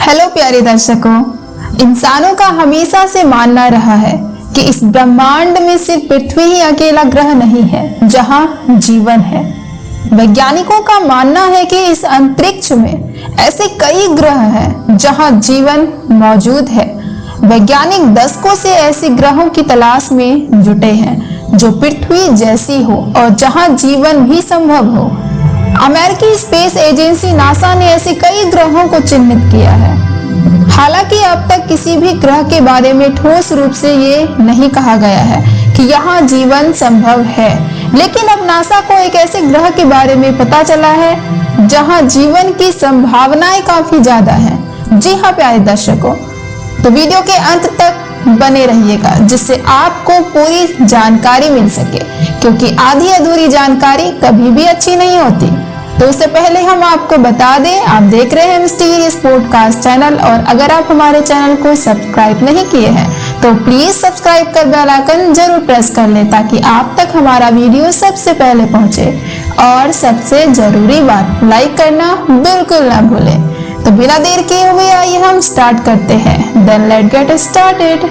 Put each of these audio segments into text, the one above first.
Hello प्यारे दर्शकों, इंसानों का हमेशा से मानना रहा है कि इस ब्रह्मांड में सिर्फ पृथ्वी ही अकेला ग्रह नहीं है जहां जीवन है। वैज्ञानिकों का मानना है कि इस अंतरिक्ष में ऐसे कई ग्रह हैं जहां जीवन मौजूद है। वैज्ञानिक दशकों से ऐसे ग्रहों की तलाश में जुटे हैं जो पृथ्वी जैसी हो और जहां जीवन भी संभव हो। अमेरिकी स्पेस एजेंसी नासा ने ऐसे कई ग्रहों को चिन्हित किया है। हालांकि अब तक किसी भी ग्रह के बारे में ठोस रूप से ये नहीं कहा गया है कि यहाँ जीवन संभव है, लेकिन अब नासा को एक ऐसे ग्रह के बारे में पता चला है जहाँ जीवन की संभावनाएं काफी ज्यादा हैं। जी हाँ प्यारे दर्शकों, तो वीडियो के अंत तक बने रहिएगा जिससे आपको पूरी जानकारी मिल सके, क्योंकि आधी अधूरी जानकारी कभी भी अच्छी नहीं होती। तो उससे पहले हम आपको बता दें, आप देख रहे हैं मिस्टीरियस पॉडकास्ट चैनल, और अगर आप हमारे चैनल को सब्सक्राइब नहीं किए हैं तो प्लीज सब्सक्राइब कर बेल आइकन जरूर प्रेस कर लें ताकि आप तक हमारा वीडियो सबसे पहले पहुंचे। और सबसे जरूरी बात, लाइक करना बिल्कुल ना भूलें। तो बिना देर किए हुए आइए हम स्टार्ट करते हैं। Then let's get started.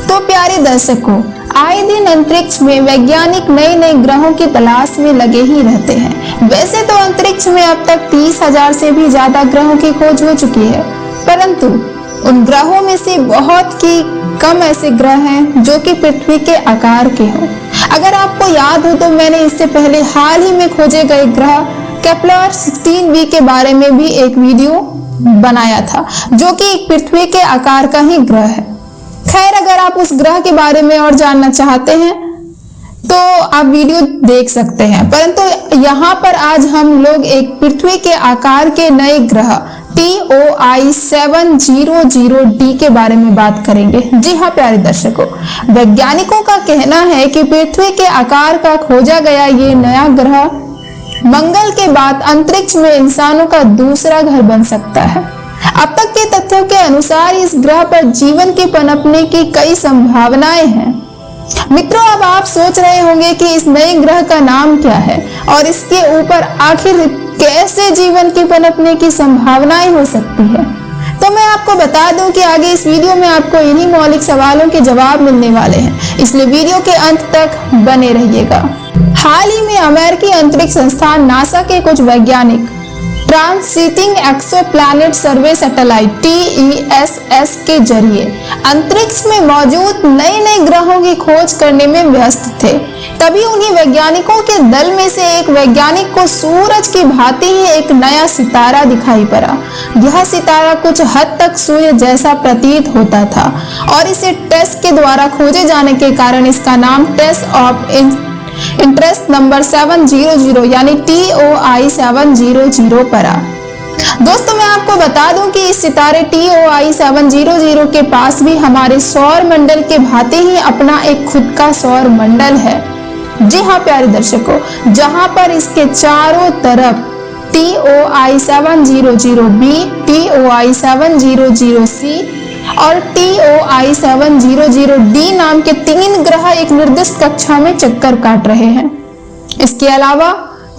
तो प्यारे दर्शकों, आए दिन अंतरिक्ष में वैज्ञानिक नए नए ग्रहों की तलाश में लगे ही रहते हैं। वैसे तो अंतरिक्ष में अब तक 30,000 से भी ज्यादा ग्रहों की खोज हो चुकी है, परंतु उन ग्रहों में से बहुत ही कम ऐसे ग्रह हैं जो कि पृथ्वी के आकार के हों। अगर आपको याद हो तो मैंने इससे पहले हाल ही में खोजे गए ग्रह केपलर 16b के बारे में भी एक वीडियो बनाया था, जो कि एक पृथ्वी के आकार का ही ग्रह है। खैर, अगर आप उस ग्रह के बारे में और जानना चाहते हैं तो आप वीडियो देख सकते हैं, परंतु यहाँ पर आज हम लोग एक पृथ्वी के आकार के नए ग्रह TOI 700d के बारे में बात करेंगे। जी हाँ प्यारे दर्शकों, वैज्ञानिकों का कहना है कि पृथ्वी के आकार का खोजा गया ये नया ग्रह मंगल के बाद अंतरिक्ष में इंसानों का दूसरा घर बन सकता है। अब तक के तथ्यों के अनुसार इस ग्रह पर जीवन के पनपने की कई संभावनाएं हैं। मित्रों, अब आप सोच रहे होंगे कि इस नए ग्रह का नाम क्या है और इसके ऊपर आखिर कैसे जीवन के पनपने की संभावनाएं हो सकती है। तो मैं आपको बता दूं कि आगे इस वीडियो में आपको इन्हीं मौलिक सवालों के जवाब मिलने वाले हैं, इसलिए वीडियो के अंत तक बने रहिएगा। हाल ही में अमेरिकी अंतरिक्ष संस्थान नासा के कुछ वैज्ञानिक ट्रांसिटिंग एक्सोप्लैनेट सर्वे सैटेलाइट TESS के जरिए अंतरिक्ष में मौजूद नए नए ग्रहों की खोज करने में व्यस्त थे। तभी उन्हीं वैज्ञानिकों के दल में से एक वैज्ञानिक को सूरज की भांति ही एक नया सितारा दिखाई पड़ा। यह सितारा कुछ हद तक सूर्य जैसा प्रतीत होता था और इसे टेस के द्वारा खोजे जाने के कारण इसका नाम टेस ऑफ इंटरेस्ट नंबर 700 यानी TOI 700 पड़ा। दोस्तों, मैं आपको बता दूं कि इस सितारे TOI 700 के पास भी हमारे सौर मंडल के भांति ही अपना एक खुद का सौर मंडल है। जी हाँ प्यारे दर्शकों, जहां पर इसके चारों तरफ TOI 700b, TOI 700c और TOI 700d नाम के 3 ग्रह एक निर्दिष्ट कक्षा में चक्कर काट रहे हैं। इसके अलावा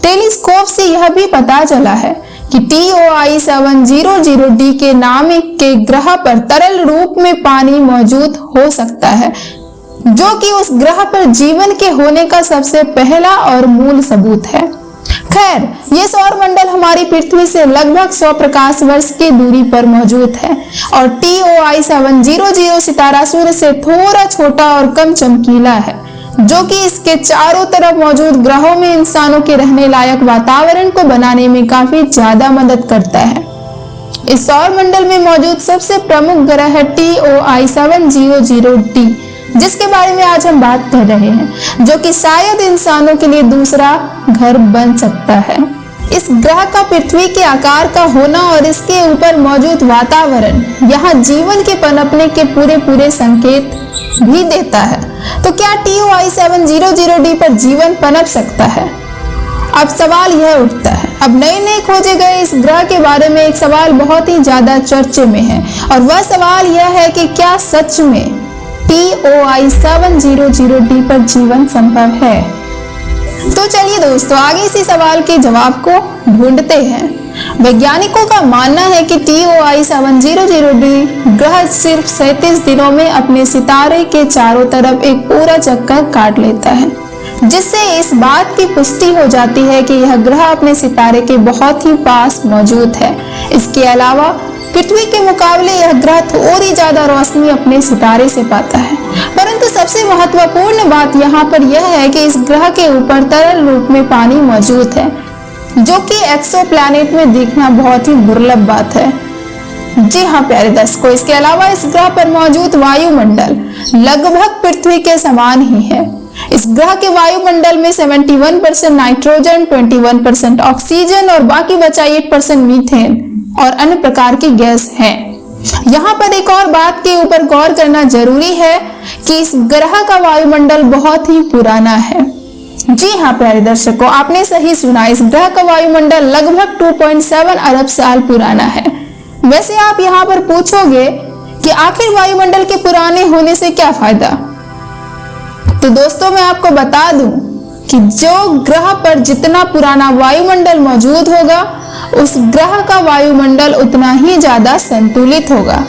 टेलीस्कोप से यह भी पता चला है कि TOI 700d के नाम के ग्रह पर तरल रूप में पानी मौजूद हो सकता है, जो कि उस ग्रह पर जीवन के होने का सबसे पहला और मूल सबूत है। खैर, ये सौर मंडल हमारी पृथ्वी से लगभग 100 प्रकाश वर्ष की दूरी पर मौजूद है और TOI 700 सितारा सूर्य से थोड़ा छोटा और कम चमकीला है, जो कि इसके चारों तरफ मौजूद ग्रहों में इंसानों के रहने लायक वातावरण को बनाने में काफी ज्यादा मदद करता है। इस सौर मंडल में मौजूद सबसे प्रमुख ग्रह है TOI 700d, जिसके बारे में आज हम बात कर रहे हैं, जो कि शायद इंसानों के लिए दूसरा घर बन सकता है। इस ग्रह का पृथ्वी के आकार का होना और इसके ऊपर मौजूद वातावरण यहाँ जीवन के पनपने के पूरे संकेत भी देता है। तो क्या TOI 700d पर जीवन पनप सकता है? अब सवाल यह उठता है, अब नए खोजे गए इस ग्रह के बारे में एक सवाल बहुत ही ज्यादा चर्चे में है, और वह सवाल यह है कि क्या सच में TOI 700d पर जीवन संभव है? तो चलिए दोस्तों, आगे इसी सवाल के जवाब को ढूंढते हैं। वैज्ञानिकों का मानना है कि TOI 700D ग्रह सिर्फ 37 दिनों में अपने सितारे के चारों तरफ एक पूरा चक्कर काट लेता है, जिससे इस बात की पुष्टि हो जाती है कि यह ग्रह अपने सितारे के बहुत ही पास मौजूद है। इसके अलावा पृथ्वी के मुकाबले यह ग्रह थोड़ी ज्यादा रोशनी अपने सितारे से पाता है। परंतु सबसे महत्वपूर्ण बात यहाँ पर यह है कि इस ग्रह के ऊपर तरल रूप में पानी मौजूद है, जो कि एक्सोप्लैनेट में दिखना बहुत ही दुर्लभ बात है। जी हाँ प्यारे दर्शकों, इसके अलावा इस ग्रह पर मौजूद वायुमंडल लगभग पृथ्वी के समान ही है। इस ग्रह के वायुमंडल में 71% नाइट्रोजन, 21% ऑक्सीजन और बाकी बचा 8% मीथेन और अन्य प्रकार की गैस है। यहाँ पर एक और बात के ऊपर गौर करना जरूरी है कि इस ग्रह का वायुमंडल बहुत ही पुराना है। जी हाँ प्यारे दर्शकों, आपने सही सुना, इस ग्रह का वायुमंडल लगभग 2.7 अरब साल पुराना है। वैसे आप यहाँ पर पूछोगे कि आखिर वायुमंडल के पुराने होने से क्या फायदा? तो दोस्तों मैं आपको बता दूं कि जो ग्रह पर जितना पुराना वायुमंडल मौजूद होगा, उस ग्रह का वायुमंडल उतना ही ज्यादा संतुलित होगा।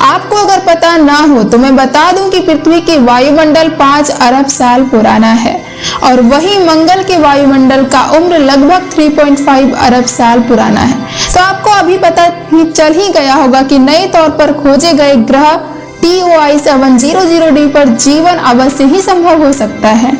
आपको अगर पता ना हो तो मैं बता दूं कि पृथ्वी के वायुमंडल 5 अरब साल पुराना है और वही मंगल के वायुमंडल का उम्र लगभग 3.5 अरब साल पुराना है। तो आपको अभी पता ही चल ही गया होगा कि नए तौर पर खोजे गए ग्रह TOI 700D पर जीवन अवश्य ही संभव हो सकता है।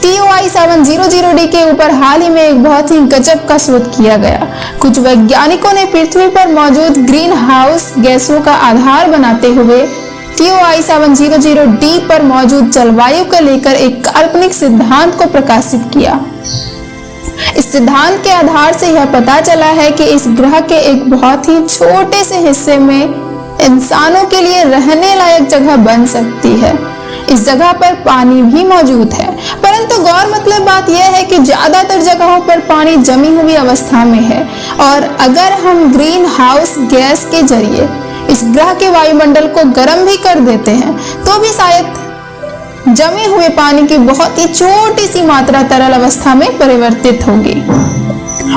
TOI 700D के ऊपर हाल ही में एक बहुत ही गजब का शोध किया गया। कुछ वैज्ञानिकों ने पृथ्वी पर मौजूद ग्रीन हाउस गैसों का आधार बनाते हुए TOI 700D पर मौजूद जलवायु को लेकर एक काल्पनिक सिद्धांत को प्रकाशित किया। इस सिद्धांत के आधार से यह पता चला है कि इस ग्रह के एक बहुत ही छोटे से हिस्से में इंसानों के लिए रहने लायक जगह बन सकती है। इस जगह पर पानी भी मौजूद है, परंतु गौर मतलब बात यह है कि ज्यादातर जगहों पर पानी जमी हुई अवस्था में है और अगर हम ग्रीन हाउस गैस के जरिए इस ग्रह के वायुमंडल को गर्म भी कर देते हैं तो भी शायद जमे हुए पानी की बहुत ही छोटी सी मात्रा तरल अवस्था में परिवर्तित होगी।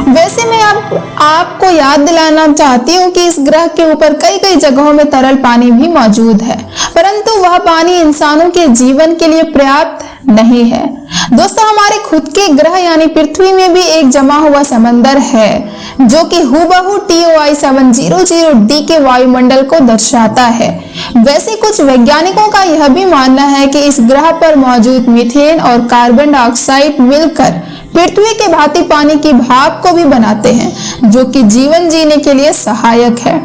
वैसे मैं आपको याद दिलाना चाहती हूँ कि इस ग्रह के ऊपर कई कई जगहों में तरल पानी भी मौजूद है, परंतु वह पानी इंसानों के जीवन के लिए पर्याप्त नहीं है। दोस्तों हमारे खुद के ग्रह यानी पृथ्वी में भी एक जमा हुआ समंदर है, जो कि हूबहू TOI 700D के वायुमंडल को दर्शाता है। वैसे कुछ वैज्ञानिकों का यह भी मानना है कि इस ग्रह पर मौजूद मीथेन और कार्बन डाइऑक्साइड मिलकर पृथ्वी के भांति पानी की भाप को भी बनाते हैं, जो कि जीवन जीने के लिए सहायक है।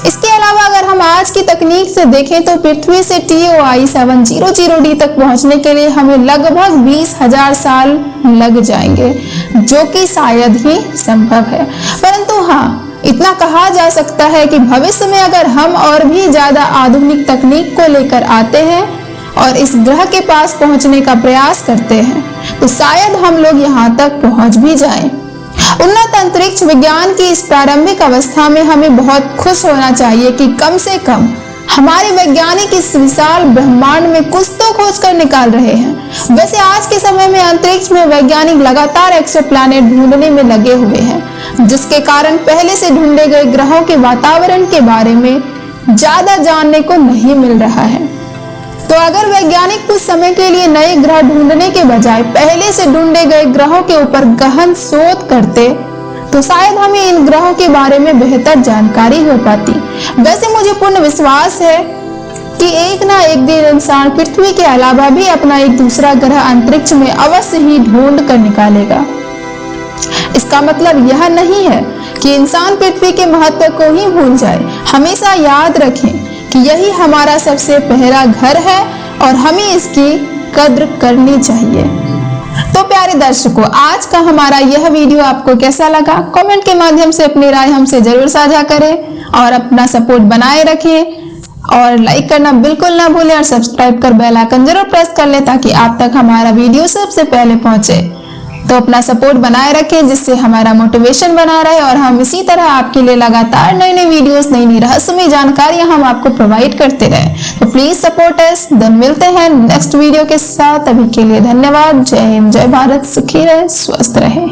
इसके अलावा अगर हम आज की तकनीक से देखें तो पृथ्वी से TOI 700D तक पहुंचने के लिए हमें लगभग 20,000 साल लग जाएंगे, जो कि शायद ही संभव है। परंतु हाँ, इतना कहा जा सकता है कि भविष्य में अगर हम और भी ज्यादा आधुनिक तकनीक को लेकर आते हैं और इस ग्रह के पास पहुंचने का प्रयास करते हैं तो शायद हम लोग यहाँ तक पहुंच भी जाएं। उन्नत अंतरिक्ष विज्ञान की इस प्रारंभिक अवस्था में हमें बहुत खुश होना चाहिए कि कम से कम हमारे वैज्ञानिक इस विशाल ब्रह्मांड में कुछ तो खोज कर निकाल रहे हैं। वैसे आज के समय में अंतरिक्ष में वैज्ञानिक लगातार एक्सोप्लैनेट ढूंढने में लगे हुए हैं, जिसके कारण पहले से ढूंढे गए ग्रहों के वातावरण के बारे में ज्यादा जानने को नहीं मिल रहा है। तो अगर वैज्ञानिक कुछ समय के लिए नए ग्रह ढूंढने के बजाय पहले से ढूंढे गए ग्रहों के ऊपर गहन शोध करते तो शायद हमें इन ग्रहों के बारे में बेहतर जानकारी हो पाती। वैसे मुझे पूर्ण विश्वास है कि एक ना एक दिन इंसान पृथ्वी के अलावा भी अपना एक दूसरा ग्रह अंतरिक्ष में अवश्य ही ढूंढ कर निकालेगा। इसका मतलब यह नहीं है कि इंसान पृथ्वी के महत्व को ही भूल जाए। हमेशा याद रखें कि यही हमारा सबसे पहला घर है और हमें इसकी कद्र करनी चाहिए। तो प्यारे दर्शकों, आज का हमारा यह वीडियो आपको कैसा लगा? कमेंट के माध्यम से अपनी राय हमसे जरूर साझा करें और अपना सपोर्ट बनाए रखें और लाइक करना बिल्कुल ना भूलें और सब्सक्राइब कर बेल आइकन जरूर प्रेस कर लें ताकि आप तक हमारा वीडियो सबसे पहले पहुंचे। तो अपना सपोर्ट बनाए रखें जिससे हमारा मोटिवेशन बना रहे और हम इसी तरह आपके लिए लगातार नई नई वीडियोस, नई नई रहस्यमय जानकारियां हम आपको प्रोवाइड करते रहे। तो प्लीज सपोर्ट अस। देन मिलते हैं नेक्स्ट वीडियो के साथ। अभी के लिए धन्यवाद। जय हिंद, जय भारत, सुखी रहे, स्वस्थ रहे।